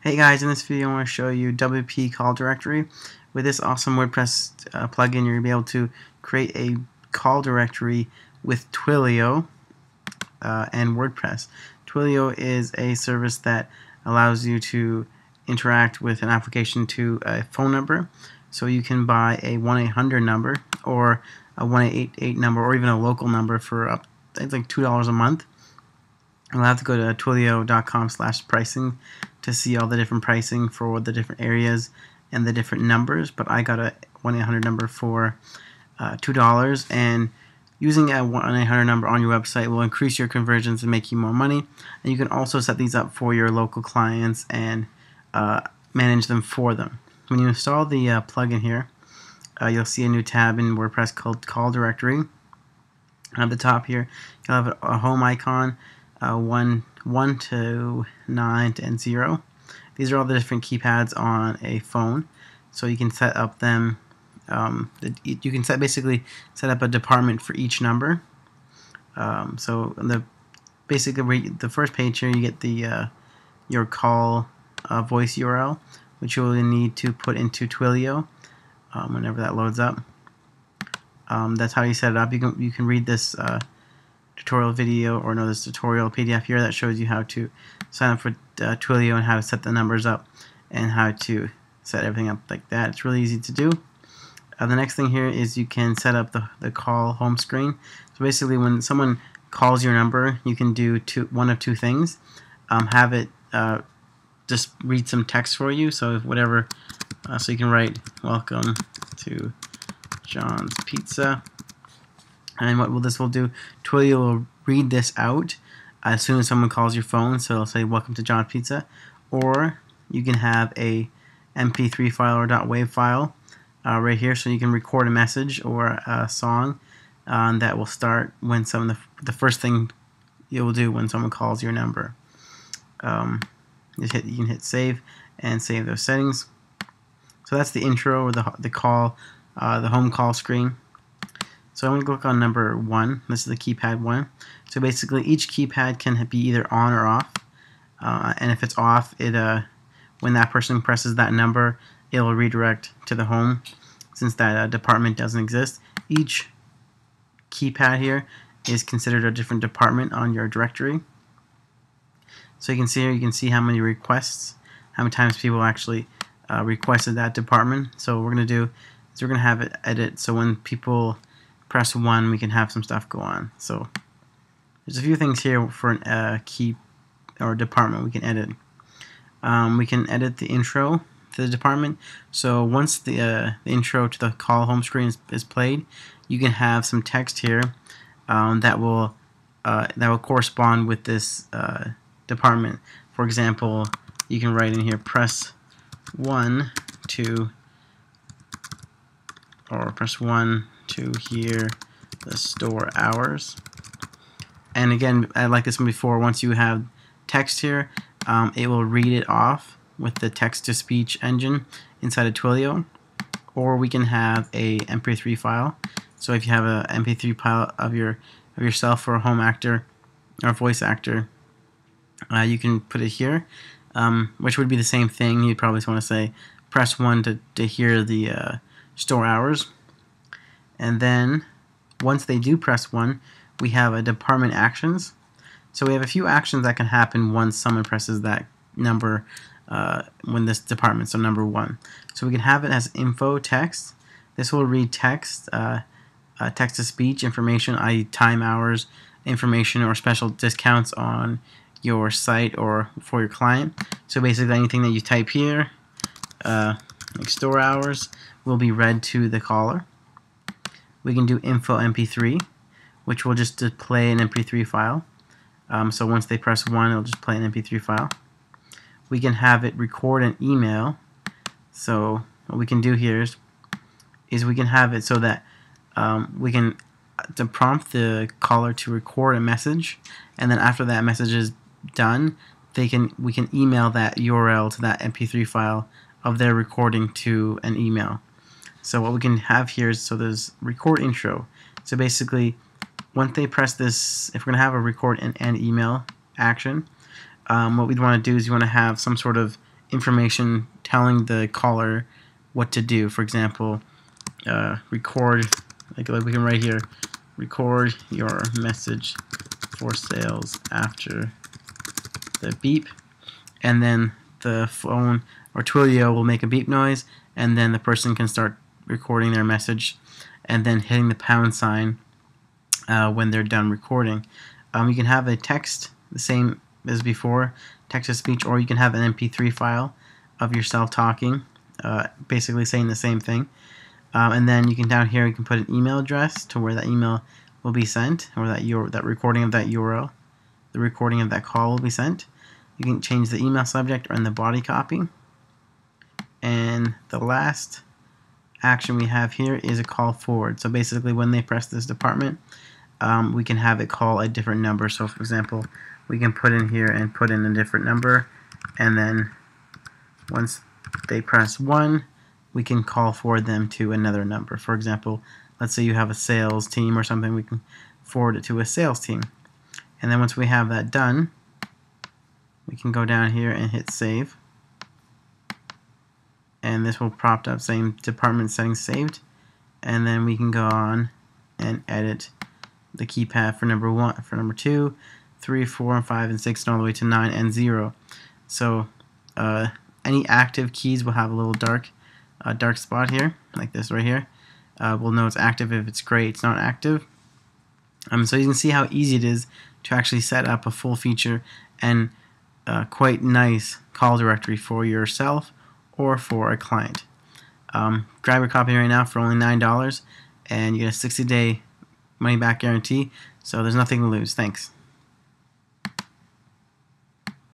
Hey guys, in this video I want to show you WP Call Directory. With this awesome WordPress plugin, you're going to be able to create a call directory with Twilio and WordPress. Twilio is a service that allows you to interact with an application to a phone number. So you can buy a 1-800 number or a 1-888 number or even a local number for I think like $2 a month. You'll have to go to twilio.com/pricing to see all the different pricing for the different areas and the different numbers. But I got a 1-800 number for $2, and using a 1-800 number on your website will increase your conversions and make you more money. And you can also set these up for your local clients and manage them for them. When you install the plugin here, you'll see a new tab in WordPress called Call Directory. At the top here, you'll have a home icon. 1 to 9 and 0. These are all the different keypads on a phone, so you can set up them. You can basically set up a department for each number. So basically the first page here, you get the your call voice URL, which you will need to put into Twilio whenever that loads up. That's how you set it up. You can read this tutorial video, or this tutorial PDF here that shows you how to sign up for Twilio and how to set the numbers up and how to set everything up like that. It's really easy to do. The next thing here is you can set up the call home screen. So basically, when someone calls your number, you can do one of two things. Have it just read some text for you, so so you can write "Welcome to John's Pizza." And what this will do, Twilio will read this out as soon as someone calls your phone. So it'll say, "Welcome to John's Pizza." Or you can have a MP3 file or .wav file right here, so you can record a message or a song that will start when the first thing you will do when someone calls your number. You can hit save and save those settings. So that's the intro, or the call, the home call screen. So I'm going to click on number 1. This is the keypad 1. So basically, each keypad can be either on or off. And if it's off, when that person presses that number, it will redirect to the home, since that department doesn't exist. Each keypad here is considered a different department on your directory. So you can see here, you can see how many requests, how many times people actually requested that department. So what we're going to do is we're going to have it edit, so when people press 1, we can have some stuff go on. So there's a few things here for a key or department we can edit. We can edit the intro to the department. So once the intro to the call home screen is played, you can have some text here that will correspond with this department. For example, you can write in here, press 1 to hear the store hours. And again, like this one before, once you have text here, it will read it off with the text-to-speech engine inside of Twilio. Or we can have a MP3 file. So if you have a MP3 file of yourself or a home actor or voice actor, you can put it here, which would be the same thing. You'd probably want to say press 1 to hear the store hours. And then once they do press 1, we have a department actions. So we have a few actions that can happen once someone presses that number when this department, so number 1. So we can have it as info text. This will read text, text-to-speech information, i.e. time, hours, information, or special discounts on your site or for your client. So basically anything that you type here, like store hours, will be read to the caller. We can do info MP3, which will just play an MP3 file. So once they press 1, it'll just play an MP3 file. We can have it record an email. So what we can do here is we can have it so that we can prompt the caller to record a message, and then after that message is done, we can email that URL to that MP3 file of their recording to an email. So what we can have here is, so there's record intro. So basically, once they press this, if we're going to have a record and email action, what we'd want to do is you want to have some sort of information telling the caller what to do. For example, record, like we can write here, record your message for sales after the beep, and then the phone or Twilio will make a beep noise, and then the person can start recording their message and then hitting the pound sign when they're done recording. You can have a text the same as before, text to speech, or you can have an MP3 file of yourself talking, basically saying the same thing. And then you can down here you can put an email address to where that email will be sent, or that recording of that URL, the recording of that call will be sent. You can change the email subject or in the body copy. And the last action we have here is a call forward. So basically when they press this department, we can have it call a different number. So for example, we can put in here and put in a different number, and then once they press 1, we can call forward them to another number. For example, let's say you have a sales team or something, we can forward it to a sales team. And then once we have that done, we can go down here and hit save, and this will prompt up saying department settings saved, and then we can go on and edit the keypad for number 1, for number 2, 3, 4, and 5, and 6, and all the way to 9 and 0. So any active keys will have a little dark spot here, like this right here. We'll know it's active. If it's gray, it's not active. So you can see how easy it is to actually set up a full feature and quite nice call directory for yourself or for a client. Grab your copy right now for only $9, and you get a 60-day money-back guarantee, so there's nothing to lose. Thanks.